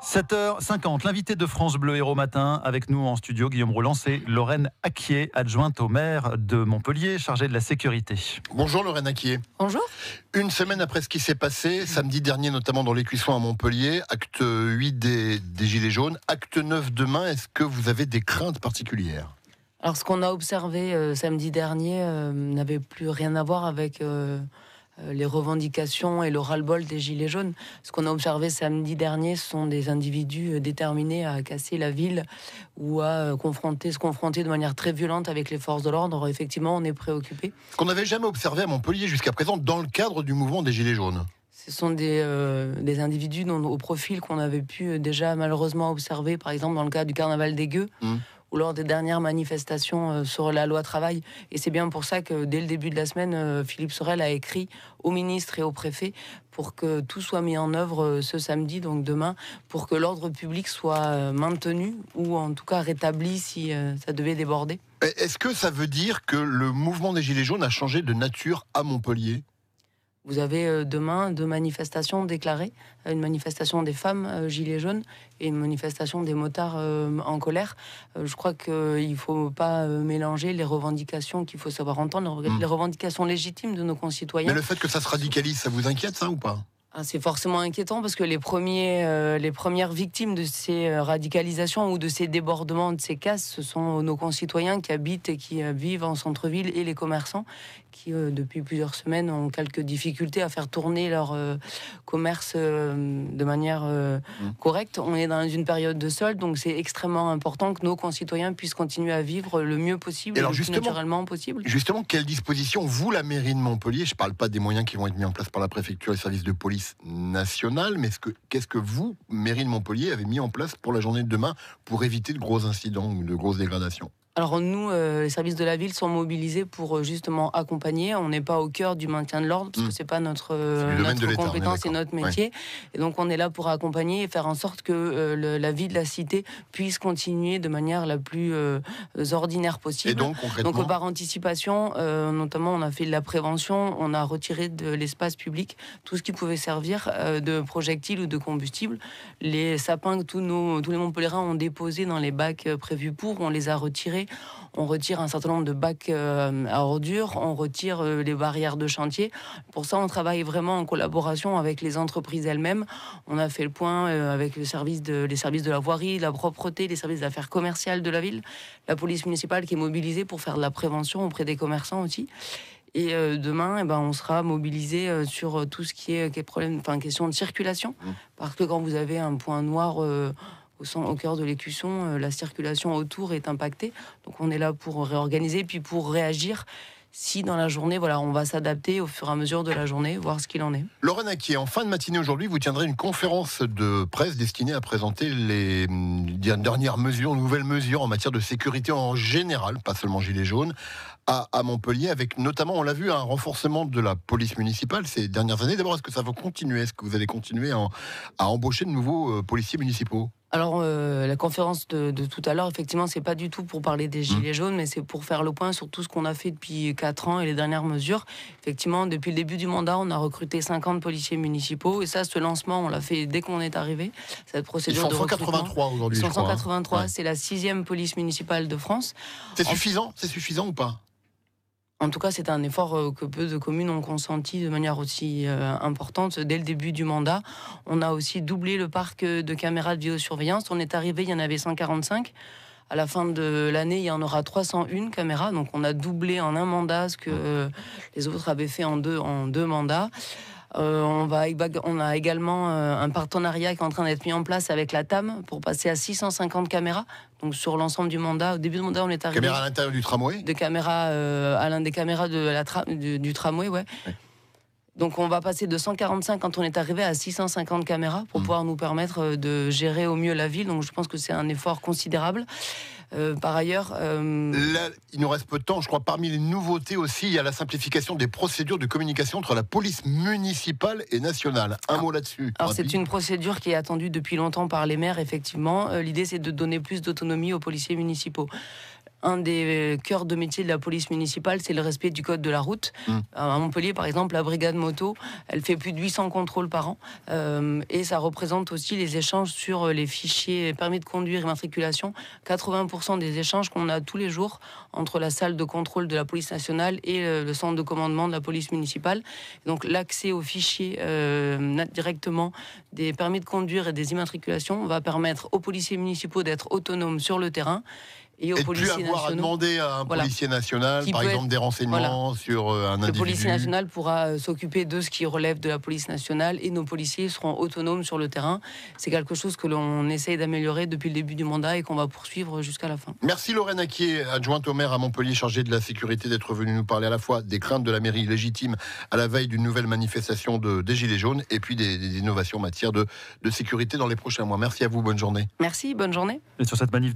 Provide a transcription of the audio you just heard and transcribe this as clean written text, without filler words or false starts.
7h50, l'invité de France Bleu Héros Matin avec nous en studio, Guillaume Roland, c'est Lorraine Acquier, adjointe au maire de Montpellier, chargée de la sécurité. Bonjour Lorraine Acquier. Bonjour. Une semaine après ce qui s'est passé, samedi dernier notamment dans l'Écuisson à Montpellier, acte 8 des Gilets jaunes, acte 9 demain, est-ce que vous avez des craintes particulières ? Alors ce qu'on a observé samedi dernier n'avait plus rien à voir avec les revendications et le ras-le-bol des Gilets jaunes. Ce qu'on a observé samedi dernier, ce sont des individus déterminés à casser la ville ou à se confronter de manière très violente avec les forces de l'ordre. Alors, effectivement, on est préoccupé. Ce qu'on n'avait jamais observé à Montpellier jusqu'à présent dans le cadre du mouvement des Gilets jaunes. Ce sont des individus au profil qu'on avait pu déjà malheureusement observer, par exemple dans le cas du carnaval des Gueux, ou lors des dernières manifestations sur la loi travail. Et c'est bien pour ça que dès le début de la semaine, Philippe Sorel a écrit au ministre et au préfet pour que tout soit mis en œuvre ce samedi, donc demain, pour que l'ordre public soit maintenu ou en tout cas rétabli si ça devait déborder. Est-ce que ça veut dire que le mouvement des Gilets jaunes a changé de nature à Montpellier ? Vous avez demain 2 manifestations déclarées, une manifestation des femmes gilets jaunes et une manifestation des motards en colère. Je crois qu'il ne faut pas mélanger les revendications qu'il faut savoir entendre, les revendications légitimes de nos concitoyens. Mais le fait que ça se radicalise, ça vous inquiète ça ou pas ? C'est forcément inquiétant parce que les premières victimes de ces radicalisations ou de ces débordements, de ces casses, ce sont nos concitoyens qui habitent et qui vivent en centre-ville et les commerçants qui, depuis plusieurs semaines, ont quelques difficultés à faire tourner leur commerce de manière correcte. On est dans une période de solde, donc c'est extrêmement important que nos concitoyens puissent continuer à vivre le mieux possible et le plus naturellement possible. Justement, quelles dispositions, vous, la mairie de Montpellier, je ne parle pas des moyens qui vont être mis en place par la préfecture et les services de police nationale, mais qu'est-ce que vous, mairie de Montpellier, avez mis en place pour la journée de demain pour éviter de gros incidents ou de grosses dégradations ? Alors nous, les services de la ville sont mobilisés pour justement accompagner. On n'est pas au cœur du maintien de l'ordre, parce que c'est pas notre compétence et notre métier. Ouais. Et donc on est là pour accompagner et faire en sorte que la vie de la cité puisse continuer de manière la plus ordinaire possible. Et donc concrètement, donc par anticipation, notamment on a fait de la prévention, on a retiré de l'espace public tout ce qui pouvait servir de projectiles ou de combustible. Les sapins que tous les Montpelliérains ont déposés dans les bacs prévus pour, on les a retirés. On retire un certain nombre de bacs à ordures, on retire les barrières de chantier. Pour ça, on travaille vraiment en collaboration avec les entreprises elles-mêmes. On a fait le point avec les services de la voirie, de la propreté, les services d'affaires commerciales de la ville, la police municipale qui est mobilisée pour faire de la prévention auprès des commerçants aussi. Et demain, on sera mobilisé sur tout ce qui est question de circulation. Parce que quand vous avez un point noir au cœur de l'Écuisson, la circulation autour est impactée. Donc on est là pour réorganiser, puis pour réagir si dans la journée, on va s'adapter au fur et à mesure de la journée, voir ce qu'il en est. Lorraine Acquier, en fin de matinée aujourd'hui, vous tiendrez une conférence de presse destinée à présenter les dernières mesures, nouvelles mesures en matière de sécurité en général, pas seulement Gilets jaunes, à Montpellier, avec notamment, on l'a vu, un renforcement de la police municipale ces dernières années. D'abord, est-ce que ça va continuer ? Est-ce que vous allez continuer à embaucher de nouveaux policiers municipaux ? Alors, la conférence de tout à l'heure, effectivement, c'est pas du tout pour parler des Gilets jaunes, mais c'est pour faire le point sur tout ce qu'on a fait depuis 4 ans et les dernières mesures. Effectivement, depuis le début du mandat, on a recruté 50 policiers municipaux. Et ça, ce lancement, on l'a fait dès qu'on est arrivé. Cette procédure Ils sont 183 aujourd'hui, Ils sont 183, ouais. C'est la 6e police municipale de France. C'est suffisant ? C'est suffisant ou pas ? En tout cas, c'est un effort que peu de communes ont consenti de manière aussi importante dès le début du mandat. On a aussi doublé le parc de caméras de vidéosurveillance. On est arrivé, il y en avait 145. À la fin de l'année, il y en aura 301 caméras. Donc on a doublé en un mandat ce que les autres avaient fait en deux mandats. On a également un partenariat qui est en train d'être mis en place avec la TAM pour passer à 650 caméras. Donc sur l'ensemble du mandat, au début du mandat, on est arrivé... Caméras à l'intérieur du tramway ? Des caméras à l'un des caméras du tramway, ouais. Donc on va passer de 145 quand on est arrivé à 650 caméras pour pouvoir nous permettre de gérer au mieux la ville. Donc je pense que c'est un effort considérable. Par ailleurs... Là, il nous reste peu de temps. Je crois parmi les nouveautés aussi, il y a la simplification des procédures de communication entre la police municipale et nationale. Un mot là-dessus. Alors c'est une procédure qui est attendue depuis longtemps par les maires, effectivement. L'idée, c'est de donner plus d'autonomie aux policiers municipaux. un des cœurs de métier de la police municipale, c'est le respect du code de la route. À Montpellier, par exemple, la brigade moto, elle fait plus de 800 contrôles par an. Et ça représente aussi les échanges sur les fichiers permis de conduire, immatriculation. 80% des échanges qu'on a tous les jours entre la salle de contrôle de la police nationale et le centre de commandement de la police municipale. Donc l'accès aux fichiers directement des permis de conduire et des immatriculations va permettre aux policiers municipaux d'être autonomes sur le terrain. Et aux policiers plus avoir nationaux, à demander à un policier national, par exemple, des renseignements sur un individu. Le policier national pourra s'occuper de ce qui relève de la police nationale et nos policiers seront autonomes sur le terrain. C'est quelque chose que l'on essaye d'améliorer depuis le début du mandat et qu'on va poursuivre jusqu'à la fin. Merci Lorraine Acquier, adjointe au maire à Montpellier, chargée de la sécurité, d'être venue nous parler à la fois des craintes de la mairie légitimes à la veille d'une nouvelle manifestation des Gilets jaunes et puis des innovations en matière de sécurité dans les prochains mois. Merci à vous, bonne journée. Merci, bonne journée. Et sur cette manif de